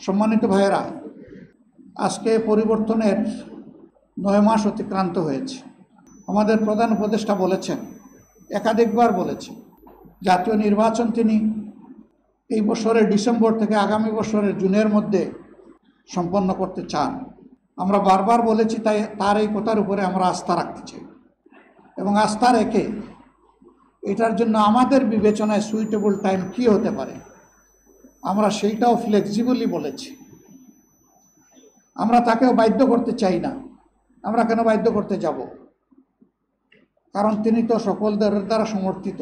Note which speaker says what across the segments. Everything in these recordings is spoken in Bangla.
Speaker 1: সম্মানিত ভাইয়েরা, আজকে পরিবর্তনের 9 মাস অতিক্রান্ত হয়েছে। আমাদের প্রধান উপদেষ্টা বলেছেন, একাধিকবার বলেছেন, জাতীয় নির্বাচন তিনি এই বছরের ডিসেম্বর থেকে আগামী বছরের জুনের মধ্যে সম্পন্ন করতে চান। আমরা বারবার বলেছি, তাই তার এই কথার উপরে আমরা আস্থা রাখতে চাই এবং আস্থা রেখে এটার জন্য আমাদের বিবেচনায় সুইটেবল টাইম কী হতে পারে আমরা সেইটাও ফ্লেক্সিবলি বলেছি। আমরা তাকেও বাধ্য করতে চাই না। আমরা কেন বাধ্য করতে যাব? কারণ তিনি তো সকলদের দ্বারা সমর্থিত।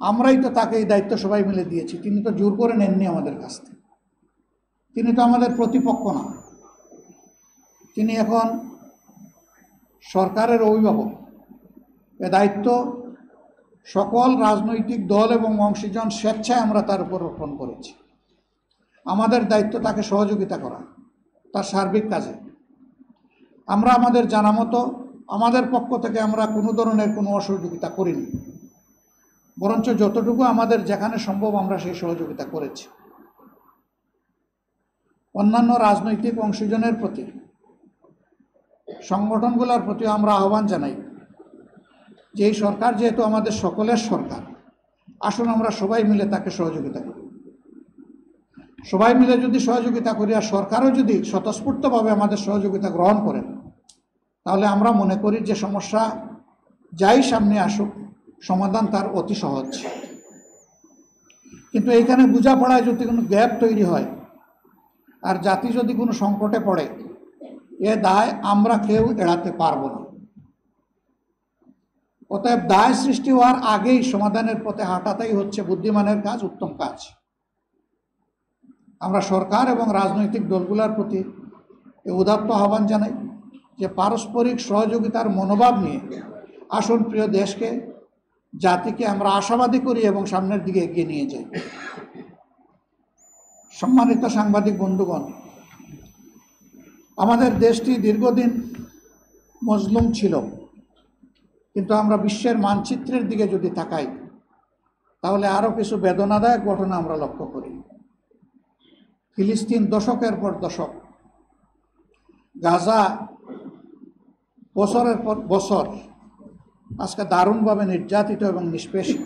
Speaker 1: আমরাই তো তাকে এই দায়িত্ব সবাই মিলে দিয়েছি। তিনি তো জোর করে নেননি আমাদের কাছ থেকে। তিনি তো আমাদের প্রতিপক্ষ না। তিনি এখন সরকারের অভিভাবক। এ দায়িত্ব সকল রাজনৈতিক দল এবং অংশীজন স্বেচ্ছায় আমরা তার উপর অর্পণ করেছি। আমাদের দায়িত্ব তাকে সহযোগিতা করা তার সার্বিক কাজে। আমরা আমাদের জানা মতো আমাদের পক্ষ থেকে আমরা কোনো ধরনের কোনো অসহযোগিতা করিনি, বরঞ্চ যতটুকু আমাদের যেখানে সম্ভব আমরা সেই সহযোগিতা করেছি। অন্যান্য রাজনৈতিক অংশীজনের প্রতি, সংগঠনগুলোর প্রতি আমরা আহ্বান জানাই যে এই সরকার যেহেতু আমাদের সকলের সরকার, আসুন আমরা সবাই মিলে তাকে সহযোগিতা করি। সবাই মিলে যদি সহযোগিতা করি আর সরকারও যদি স্বতঃস্ফূর্তভাবে আমাদের সহযোগিতা গ্রহণ করেন, তাহলে আমরা মনে করি যে সমস্যা যাই সামনে আসুক, সমাধান তার অতি সহজ। কিন্তু এইখানে বোঝাপড়ায় যদি কোনো গ্যাপ তৈরি হয় আর জাতি যদি কোনো সংকটে পড়ে, এ দায় আমরা কেউ এড়াতে পারব না। অতএব দায় সৃষ্টি হওয়ার আগেই সমাধানের পথে হাঁটাটাই হচ্ছে বুদ্ধিমানের কাজ, উত্তম কাজ। আমরা সরকার এবং রাজনৈতিক দলগুলোর প্রতি উদাত্ত আহ্বান জানাই যে পারস্পরিক সহযোগিতার মনোভাব নিয়ে আসুন প্রিয় দেশকে, জাতিকে আমরা আশাবাদী করি এবং সামনের দিকে এগিয়ে নিয়ে যাই। সম্মানিত সাংবাদিক বন্ধুগণ, আমাদের দেশটি দীর্ঘদিন মজলুম ছিল, কিন্তু আমরা বিশ্বের মানচিত্রের দিকে যদি তাকাই তাহলে আরও কিছু বেদনাদায়ক ঘটনা আমরা লক্ষ্য করি। ফিলিস্তিন দশকের পর দশক, গাজা বছরের পর বছর আজকে দারুণভাবে নির্যাতিত এবং নিষ্পেষিত।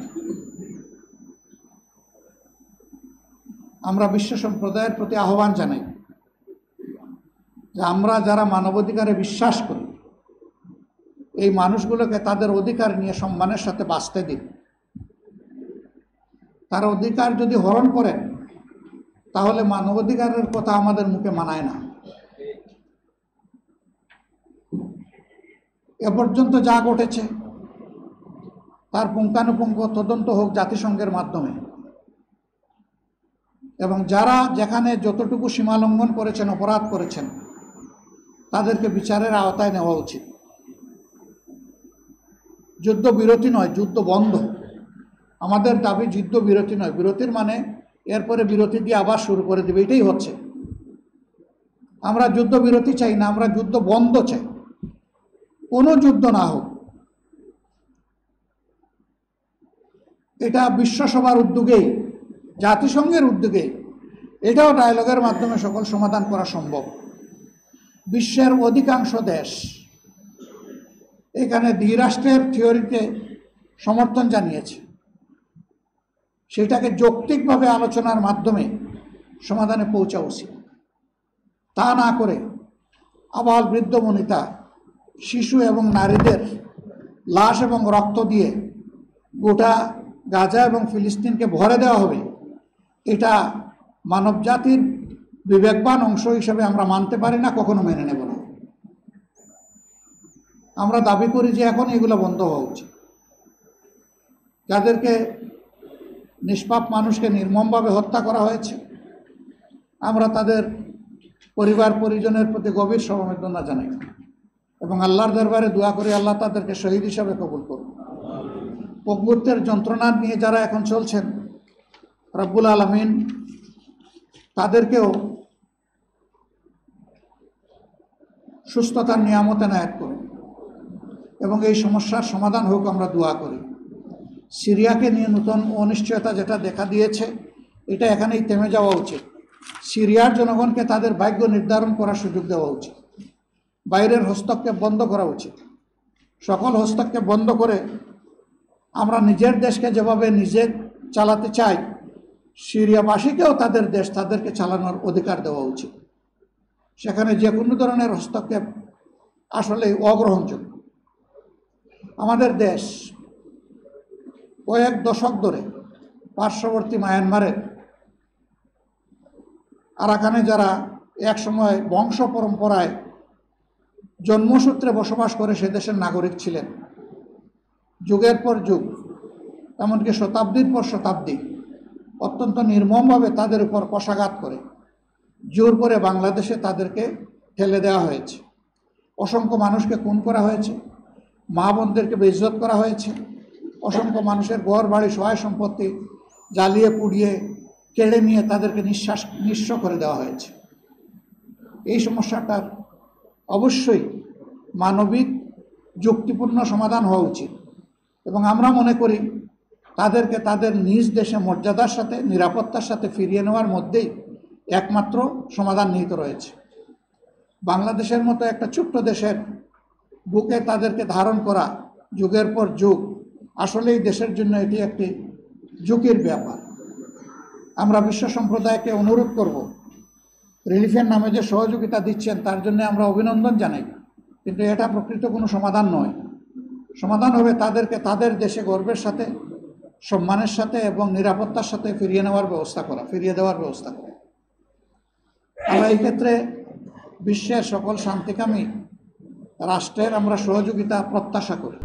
Speaker 1: আমরা বিশ্ব সম্প্রদায়ের প্রতি আহ্বান জানাই যে আমরা যারা মানবাধিকারে বিশ্বাস করি, এই মানুষগুলোকে তাদের অধিকার নিয়ে সম্মানের সাথে বাঁচতে দিন। তার অধিকার যদি হরণ করেন তাহলে মানবাধিকারের কথা আমাদের মুখে মানায় না। এ পর্যন্ত যা ঘটেছে তার পুঙ্খানুপুঙ্খ তদন্ত হোক জাতিসংঘের মাধ্যমে, এবং যারা যেখানে যতটুকু সীমা লঙ্ঘন করেছেন, অপরাধ করেছেন, তাদেরকে বিচারের আওতায় নেওয়া উচিত। যুদ্ধ বিরতি নয়, যুদ্ধ বন্ধ। আমাদের দাবি যুদ্ধ বিরতি নয়। বিরতির মানে এরপরে বিরতি দিয়ে আবার শুরু করে দেবে, এটাই হচ্ছে। আমরা যুদ্ধ বিরতি চাই না, আমরা যুদ্ধ বন্ধ চাই। কোনো যুদ্ধ না হোক। এটা বিশ্বসভার উদ্যোগেই, জাতিসংঘের উদ্যোগে, এটাও ডায়ালগের মাধ্যমে সকল সমাধান করা সম্ভব। বিশ্বের অধিকাংশ দেশ এখানে দ্বিরাষ্ট্রের থিওরিতে সমর্থন জানিয়েছে। সেটাকে যৌক্তিকভাবে আলোচনার মাধ্যমে সমাধানে পৌঁছা উচিত। তা না করে আবাল বৃদ্ধ বনিতা, শিশু এবং নারীদের লাশ এবং রক্ত দিয়ে গোটা গাজা এবং ফিলিস্তিনকে ভরে দেওয়া হবে, এটা মানব জাতির বিবেকবান অংশ হিসেবে আমরা মানতে পারি না, কখনো মেনে নেব না। আমরা দাবি করি যে এখন এগুলো বন্ধ হওয়া উচিত। যাদেরকে নিষ্পাপ মানুষকে নির্মমভাবে হত্যা করা হয়েছে, আমরা তাদের পরিবার পরিজনের প্রতি গভীর সমবেদনা জানাই এবং আল্লাহর দরবারে দোয়া করি আল্লাহ তাদেরকে শহীদ হিসাবে কবুল করুন। পঙ্গুত্বের যন্ত্রণা নিয়ে যারা এখন চলছেন, রব্বুল আলামিন তাদেরকেও সুস্থতার নিয়ামত এনায়েত করুন এবং এই সমস্যার সমাধান হোক, আমরা দোয়া করি। সিরিয়াকে নিয়ে নতুন অনিশ্চয়তা যেটা দেখা দিয়েছে, এটা এখানেই থেমে যাওয়া উচিত। সিরিয়ার জনগণকে তাদের ভাগ্য নির্ধারণ করার সুযোগ দেওয়া উচিত। বাইরের হস্তক্ষেপ বন্ধ করা উচিত। সকল হস্তক্ষেপ বন্ধ করে আমরা নিজের দেশকে যেভাবে নিজে চালাতে চাই, সিরিয়াবাসীকেও তাদের দেশ তাদেরকে চালানোর অধিকার দেওয়া উচিত। সেখানে যে কোনো ধরনের হস্তক্ষেপ আসলেই অগ্রহণযোগ্য। আমাদের দেশ কয়েক দশক ধরে পার্শ্ববর্তী মায়ানমারের আরাকানে যারা একসময় বংশ পরম্পরায় জন্মসূত্রে বসবাস করে সে দেশের নাগরিক ছিলেন, যুগের পর যুগ, এমনকি শতাব্দীর পর শতাব্দী অত্যন্ত নির্মমভাবে তাদের উপর কষাঘাত করে জোর করে বাংলাদেশে তাদেরকে ঠেলে দেওয়া হয়েছে। অসংখ্য মানুষকে খুন করা হয়েছে, মা বোনদেরকে বেইজ্জত করা হয়েছে, অসংখ্য মানুষের ঘর বাড়ি সহায় সম্পত্তি জ্বালিয়ে পুড়িয়ে কেড়ে নিয়ে তাদেরকে নিঃস্ব করে দেওয়া হয়েছে। এই সমস্যাটার অবশ্যই মানবিক যুক্তিপূর্ণ সমাধান হওয়া উচিত এবং আমরা মনে করি তাদেরকে তাদের নিজ দেশে মর্যাদার সাথে নিরাপত্তার সাথে ফিরিয়ে নেওয়ার মধ্যেই একমাত্র সমাধান নিহিত রয়েছে। বাংলাদেশের মতো একটা ছোট্ট দেশের বুকে তাদেরকে ধারণ করা যুগের পর যুগ আসলেই দেশের জন্য এটি একটি ঝুঁকির ব্যাপার। আমরা বিশ্ব সম্প্রদায়কে অনুরোধ করব, রিলিফের নামে যে সহযোগিতা দিচ্ছেন তার জন্য আমরা অভিনন্দন জানাই, কিন্তু এটা প্রকৃত কোনো সমাধান নয়। সমাধান হবে তাদেরকে তাদের দেশে গর্বের সাথে, সম্মানের সাথে এবং নিরাপত্তার সাথে ফিরিয়ে দেওয়ার ব্যবস্থা করা। আমরা এই ক্ষেত্রে বিশ্বের সকল শান্তিকামী রাষ্ট্রের আমরা সহযোগিতা প্রত্যাশা করি।